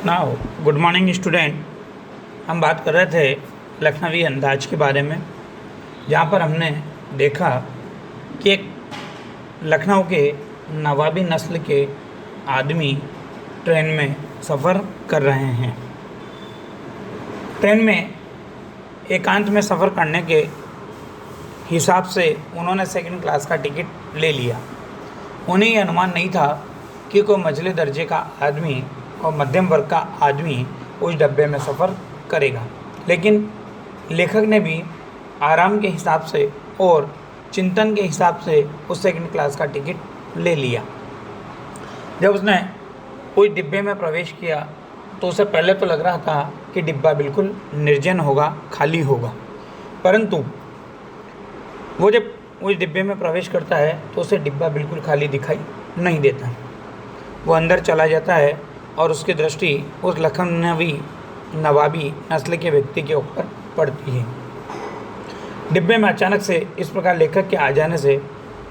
Now good morning student. हम बात कर रहे थे लखनवी अंदाज के बारे में, जहाँ पर हमने देखा कि एक लखनऊ के नवाबी नस्ल के आदमी ट्रेन में सफ़र कर रहे हैं। ट्रेन में एकांत में सफ़र करने के हिसाब से उन्होंने सेकंड क्लास का टिकट ले लिया। उन्हें ये अनुमान नहीं था कि कोई मझले दर्जे का आदमी और मध्यम वर्ग का आदमी उस डब्बे में सफ़र करेगा, लेकिन लेखक ने भी आराम के हिसाब से और चिंतन के हिसाब से उस सेकंड क्लास का टिकट ले लिया। जब उसने उस डिब्बे में प्रवेश किया तो उसे पहले तो लग रहा था कि डिब्बा बिल्कुल निर्जन होगा, खाली होगा, परंतु वो जब उस डिब्बे में प्रवेश करता है तो उसे डिब्बा बिल्कुल खाली दिखाई नहीं देता। वो अंदर चला जाता है और उसकी दृष्टि उस लखनवी नवाबी नस्ल के व्यक्ति के ऊपर पड़ती है। डिब्बे में अचानक से इस प्रकार लेखक के आ जाने से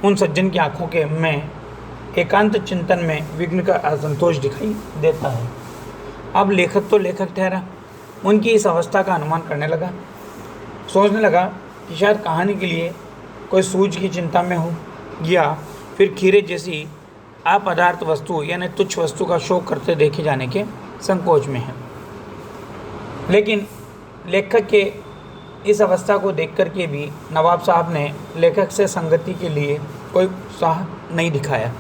उन सज्जन की आंखों के में एकांत चिंतन में विघ्न का असंतोष दिखाई देता है। अब लेखक तो लेखक ठहरा, उनकी इस अवस्था का अनुमान करने लगा। सोचने लगा कि शायद कहानी के लिए कोई सूझ की चिंता में हो, या फिर खीरे जैसी अपदार्थ वस्तु यानी तुच्छ वस्तु का शोक करते देखे जाने के संकोच में है। लेकिन लेखक के इस अवस्था को देख कर के भी नवाब साहब ने लेखक से संगति के लिए कोई उत्साह नहीं दिखाया।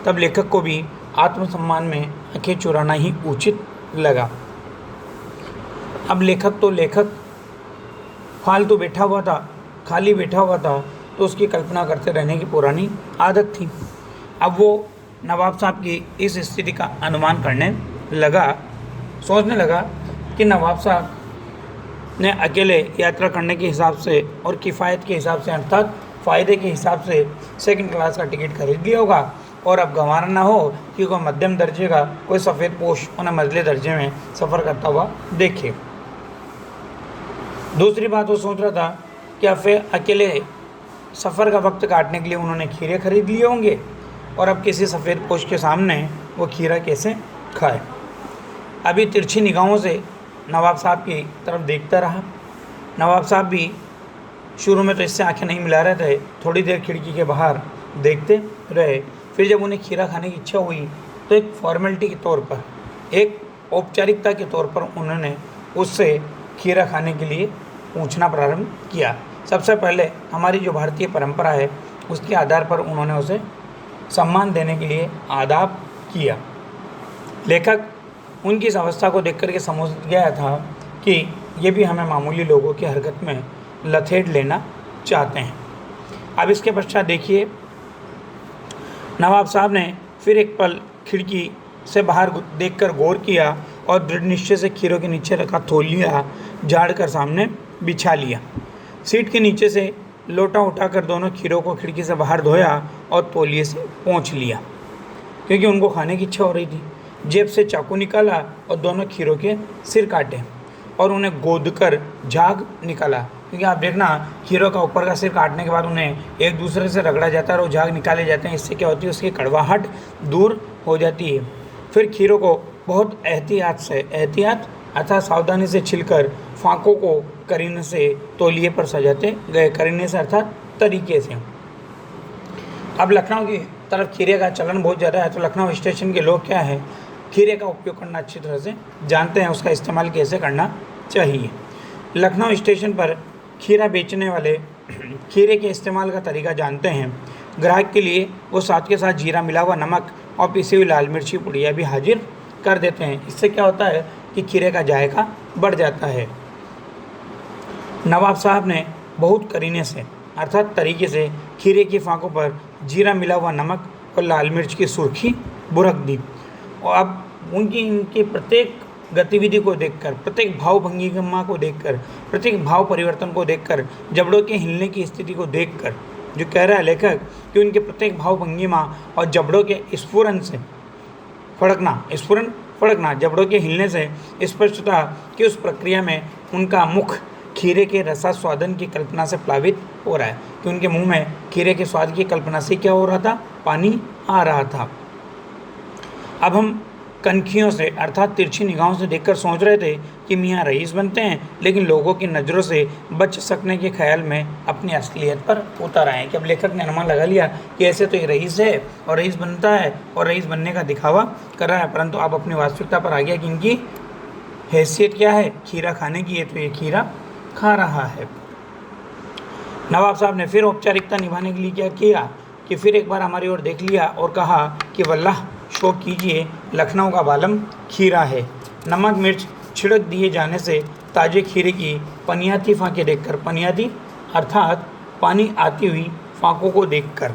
तब लेखक को भी आत्मसम्मान में आंखें चुराना ही उचित लगा। अब लेखक तो लेखक फालतू बैठा हुआ था, खाली बैठा हुआ था, तो उसकी कल्पना करते रहने की पुरानी आदत थी। अब वो नवाब साहब की इस स्थिति का अनुमान करने लगा। सोचने लगा कि नवाब साहब ने अकेले यात्रा करने के हिसाब से और किफ़ायत के हिसाब से, अर्थात फ़ायदे के हिसाब से सेकंड क्लास का टिकट खरीद लिया होगा, और अब गंवारा ना हो कि कोई मध्यम दर्जे का कोई सफ़ेद पोश उन्हें मझले दर्जे में सफ़र करता हुआ देखे। दूसरी बात वो सोच रहा था कि अब फिर अकेले सफ़र का वक्त काटने के लिए उन्होंने खीरे खरीद लिए होंगे, और अब किसी सफ़ेद पोश के सामने वो खीरा कैसे खाए। अभी तिरछी निगाहों से नवाब साहब की तरफ देखता रहा। नवाब साहब भी शुरू में तो इससे आंखें नहीं मिला रहे थे, थोड़ी देर खिड़की के बाहर देखते रहे। फिर जब उन्हें खीरा खाने की इच्छा हुई तो एक फॉर्मेलिटी के तौर पर, एक औपचारिकता के तौर पर उन्होंने उससे खीरा खाने के लिए पूछना प्रारंभ किया। सबसे पहले हमारी जो भारतीय परंपरा है उसके आधार पर उन्होंने उसे सम्मान देने के लिए आदाब किया। लेखक उनकी इस अवस्था को देख कर के समझ गया था कि ये भी हमें मामूली लोगों की हरकत में लथेड़ लेना चाहते हैं। अब इसके पश्चात देखिए, नवाब साहब ने फिर एक पल खिड़की से बाहर देखकर गौर किया और दृढ़ निश्चय से खीरों के नीचे रखा तौलिया झाड़ कर सामने बिछा लिया। सीट के नीचे से लोटा उठाकर दोनों खीरों को खिड़की से बाहर धोया और तौलिए से पोंछ लिया, क्योंकि उनको खाने की इच्छा हो रही थी। जेब से चाकू निकाला और दोनों खीरों के सिर काटे और उन्हें गोदकर झाग निकाला, क्योंकि आप देखना खीरों का ऊपर का सिर काटने के बाद उन्हें एक दूसरे से रगड़ा जाता है और झाग निकाले जाते हैं। इससे क्या होती है, उसकी कड़वाहट दूर हो जाती है। फिर खीरों को बहुत एहतियात अर्थात सावधानी से छिलकर फाँकों को करीने से तौलिए पर सजाते गए। करीने से अर्थात तरीके से। अब लखनऊ की तरफ खीरे का चलन बहुत ज़्यादा है, तो लखनऊ स्टेशन के लोग क्या है, खीरे का उपयोग करना अच्छी तरह से जानते हैं, उसका इस्तेमाल कैसे करना चाहिए। लखनऊ स्टेशन पर खीरा बेचने वाले खीरे के इस्तेमाल का तरीका जानते हैं। ग्राहक के लिए वो साथ के साथ जीरा मिला हुआ नमक और पिसी हुई लाल मिर्ची पुड़िया भी हाजिर कर देते हैं। इससे क्या होता है कि खीरे का जायका बढ़ जाता है। नवाब साहब ने बहुत करीने से अर्थात तरीके से खीरे की फाँकों पर जीरा मिला हुआ नमक और लाल मिर्च की सुर्खी बुरक दी, और अब इनकी प्रत्येक गतिविधि को देखकर, प्रत्येक भाव भंगिमा को देखकर, प्रत्येक भाव परिवर्तन को देखकर, जबड़ों के हिलने की स्थिति को देखकर, जो कह रहा है लेखक कि उनके प्रत्येक भाव भंगिमा और जबड़ों के स्फुरन से फड़कना, जबड़ों के हिलने से स्पष्ट था कि उस प्रक्रिया में उनका मुख खीरे के रसास्वादन की कल्पना से प्लावित हो रहा है, कि उनके मुंह में खीरे के स्वाद की कल्पना से क्या हो रहा था, पानी आ रहा था। अब हम कनखियों से अर्थात तिरछी निगाहों से देखकर सोच रहे थे कि मियाँ रईस बनते हैं, लेकिन लोगों की नज़रों से बच सकने के ख्याल में अपनी असलियत पर उतर आए। कि अब लेखक ने अनुमान लगा लिया कि ऐसे तो ये रईस है और रईस बनता है और रईस बनने का दिखावा कर रहा है, परंतु अब अपनी वास्तविकता पर आ गया कि इनकी हैसियत क्या है, खीरा खाने की है, तो ये खीरा खा रहा है। नवाब साहब ने फिर औपचारिकता निभाने के लिए क्या किया कि फिर एक बार हमारी ओर देख लिया और कहा कि वल्लाह शौक कीजिए, लखनऊ का बालम खीरा है। नमक मिर्च छिड़क दिए जाने से ताजे खीरे की पनियाती फाँकें देखकर, पनियाती अर्थात पानी आती हुई फाँकों को देखकर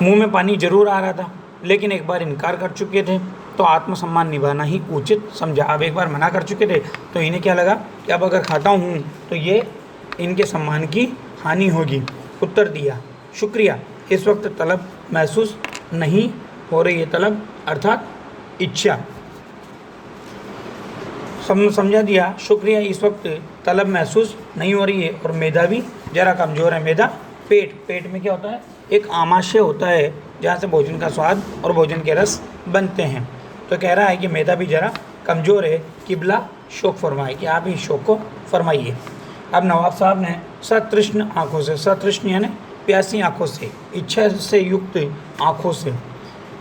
मुंह में पानी जरूर आ रहा था, लेकिन एक बार इनकार कर चुके थे तो आत्मसम्मान निभाना ही उचित समझा। अब एक बार मना कर चुके थे तो इन्हें क्या लगा कि अब अगर खाता हूँ तो ये इनके सम्मान की हानि होगी। उत्तर दिया, शुक्रिया, इस वक्त तलब महसूस नहीं हो रही है। तलब अर्थात इच्छा, समझा दिया, शुक्रिया, इस वक्त तलब महसूस नहीं हो रही है। और मैदा भी ज़रा कमज़ोर है। मैदा पेट में क्या होता है, एक आमाशय होता है जहाँ से भोजन का स्वाद और भोजन के रस बनते हैं। तो कह रहा है कि मैदा भी ज़रा कमज़ोर है, किबला शौक फरमाए, कि आप इस शौक को फरमाइए। अब नवाब साहब ने सतृष्ण आँखों से, सतृष्ण यानी प्यासी आँखों से, इच्छा से युक्त आँखों से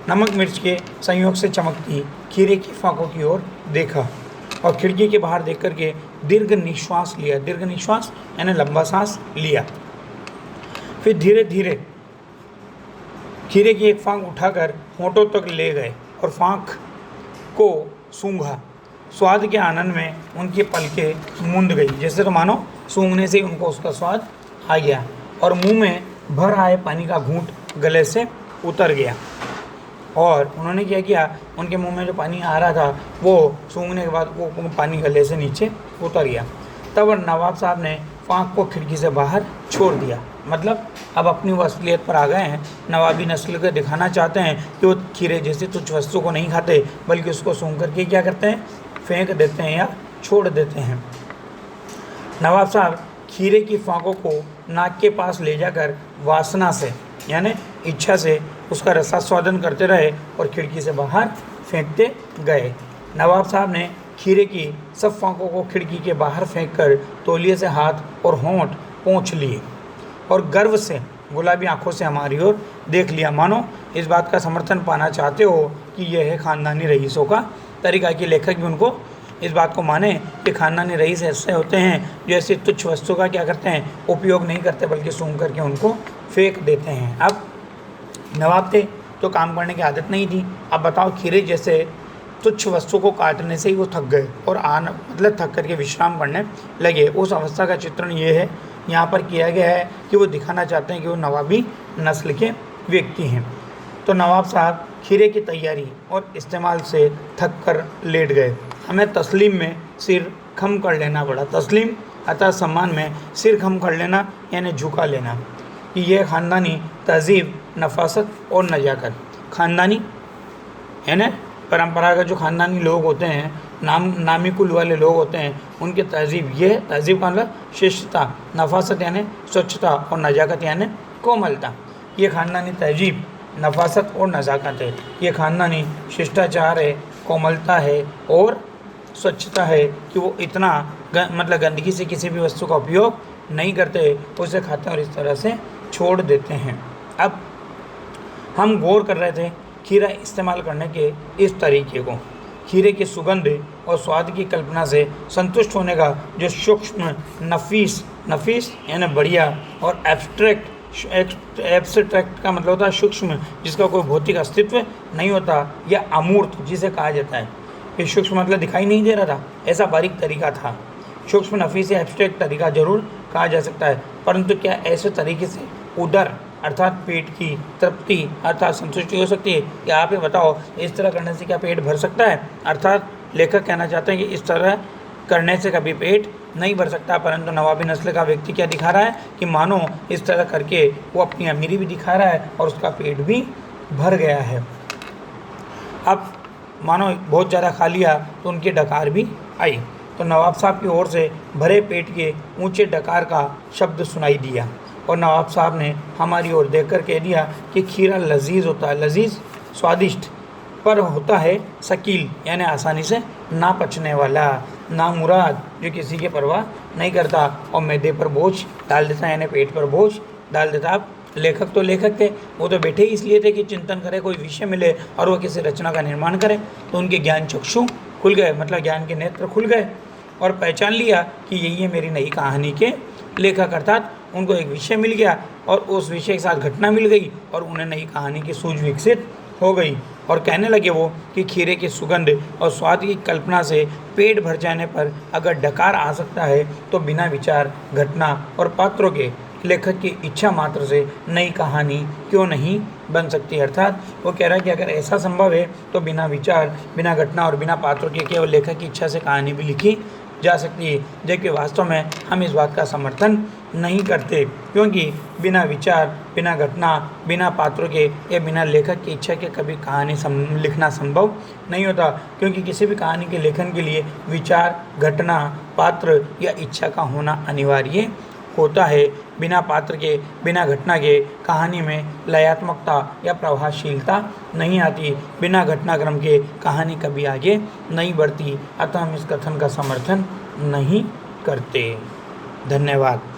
नमक मिर्च के संयोग से चमकती खीरे की फाँकों की ओर देखा और खिड़की के बाहर देख करके दीर्घ निश्वास लिया। दीर्घ निश्वास यानी लंबा सांस लिया। फिर धीरे धीरे खीरे की एक फाँक उठाकर होंठों तक ले गए और फाँक को सूंघा। स्वाद के आनंद में उनकी पलकें मूंद गई, जैसे तो मानो सूंघने से ही उनको उसका स्वाद आ गया और मुंह में भर आए पानी का घूंट गले से उतर गया। और उन्होंने क्या किया, उनके मुंह में जो पानी आ रहा था वो सूंघने के बाद वो पानी गले से नीचे उतर गया। तब नवाब साहब ने फाँक को खिड़की से बाहर छोड़ दिया। मतलब अब अपनी वो असलियत पर आ गए हैं। नवाबी नस्ल को दिखाना चाहते हैं कि वो खीरे जैसी तुच्छ वस्तु को नहीं खाते, बल्कि उसको सूंघ करके क्या करते हैं, फेंक देते हैं या छोड़ देते हैं। नवाब साहब खीरे की फाँकों को नाक के पास ले जाकर वासना से यानी इच्छा से उसका रसास्वादन करते रहे और खिड़की से बाहर फेंकते गए। नवाब साहब ने खीरे की सब फाँकों को खिड़की के बाहर फेंककर तौलिए से हाथ और होंठ पोंछ लिए और गर्व से गुलाबी आंखों से हमारी ओर देख लिया, मानो इस बात का समर्थन पाना चाहते हो कि यह है ख़ानदानी रईसों का तरीका। कि लेखक भी उनको इस बात को माने कि ख़ानदानी रईस ऐसे होते हैं जो ऐसी तुच्छ वस्तु का क्या करते हैं, उपयोग नहीं करते, बल्कि सूंघ करके उनको फेंक देते हैं। अब नवाब थे तो काम करने की आदत नहीं थी। अब बताओ, खीरे जैसे तुच्छ वस्तु को काटने से ही वो थक गए और मतलब थक करके विश्राम करने लगे। उस अवस्था का चित्रण ये है, यहाँ पर किया गया है कि वो दिखाना चाहते हैं कि वो नवाबी नस्ल के व्यक्ति हैं। तो नवाब साहब खीरे की तैयारी और इस्तेमाल से थक कर लेट गए। हमें तस्लीम में सिर खम कर लेना पड़ा। तस्लीम अर्थात सम्मान में सिर खम कर लेना यानी झुका लेना, कि यह ख़ानदानी तहज़ीब, नफासत और नजाकत। ख़ानदानी यानी परंपरागत जो ख़ानदानी लोग होते हैं, नामी कुल वाले लोग होते हैं, उनके तहज़ीब, यह तहज़ीब का मतलब शिष्टता, नफासत यानी स्वच्छता और नजाकत यानी कोमलता। ये ख़ानदानी तहज़ीब, नफासत और नज़ाकत है। ये ख़ानदानी शिष्टाचार है, कोमलता है और स्वच्छता है कि वो इतना मतलब गंदगी से किसी भी वस्तु का उपयोग नहीं करते, उसे खाते हैं और इस तरह से छोड़ देते हैं। अब हम गौर कर रहे थे खीरा इस्तेमाल करने के इस तरीके को। खीरे की सुगंध और स्वाद की कल्पना से संतुष्ट होने का जो सूक्ष्म, नफीस यानी बढ़िया, और एब्स्ट्रैक्ट का मतलब होता है सूक्ष्म, जिसका कोई भौतिक अस्तित्व नहीं होता, या अमूर्त जिसे कहा जाता है। ये सूक्ष्म मतलब दिखाई नहीं दे रहा था, ऐसा बारीक तरीका था। सूक्ष्म, नफीस या एब्स्ट्रैक्ट तरीका जरूर कहा जा सकता है, परंतु क्या ऐसे तरीके से उदर अर्थात पेट की तृप्ति अर्थात संतुष्टि हो सकती है? क्या आप ये बताओ, इस तरह करने से क्या पेट भर सकता है? अर्थात लेखक कहना चाहते हैं कि इस तरह करने से कभी पेट नहीं भर सकता। परंतु नवाबी नस्ल का व्यक्ति क्या दिखा रहा है कि मानो इस तरह करके वो अपनी अमीरी भी दिखा रहा है और उसका पेट भी भर गया है। अब मानो बहुत ज़्यादा खा लिया तो उनकी डकार भी आई, तो नवाब साहब की ओर से भरे पेट के ऊंचे डकार का शब्द सुनाई दिया और नवाब साहब ने हमारी ओर देखकर कह दिया कि खीरा लजीज होता है। लजीज स्वादिष्ट, पर होता है शकील, यानी आसानी से ना पचने वाला, ना मुराद जो किसी की परवाह नहीं करता और मैदे पर बोझ डाल देता, यानी पेट पर बोझ डाल देता। अब लेखक तो लेखक थे, वो तो बैठे ही इसलिए थे कि चिंतन करे, कोई विषय मिले और वो किसी रचना का निर्माण करे। तो उनके ज्ञान चक्षु खुल गए, मतलब ज्ञान के नेत्र खुल गए और पहचान लिया कि यही है मेरी नई कहानी के लेखक। अर्थात उनको एक विषय मिल गया और उस विषय के साथ घटना मिल गई और उन्हें नई कहानी की सूझ विकसित हो गई। और कहने लगे वो कि खीरे की सुगंध और स्वाद की कल्पना से पेट भर जाने पर अगर डकार आ सकता है तो बिना विचार, घटना और पात्रों के लेखक की इच्छा मात्र से नई कहानी क्यों नहीं बन सकती। अर्थात वो कह रहा है कि अगर ऐसा संभव है तो बिना विचार, बिना घटना और बिना पात्रों के केवल लेखक की इच्छा से कहानी भी लिखी जा सकती है। जबकि वास्तव में हम इस बात का समर्थन नहीं करते, क्योंकि बिना विचार, बिना घटना, बिना पात्रों के या बिना लेखक की इच्छा के कभी कहानी लिखना संभव नहीं होता। क्योंकि किसी भी कहानी के लेखन के लिए विचार, घटना, पात्र या इच्छा का होना अनिवार्य होता है। बिना पात्र के, बिना घटना के कहानी में लयात्मकता या प्रभावशीलता नहीं आती। बिना घटनाक्रम के कहानी कभी आगे नहीं बढ़ती। अतः हम इस कथन का समर्थन नहीं करते। धन्यवाद।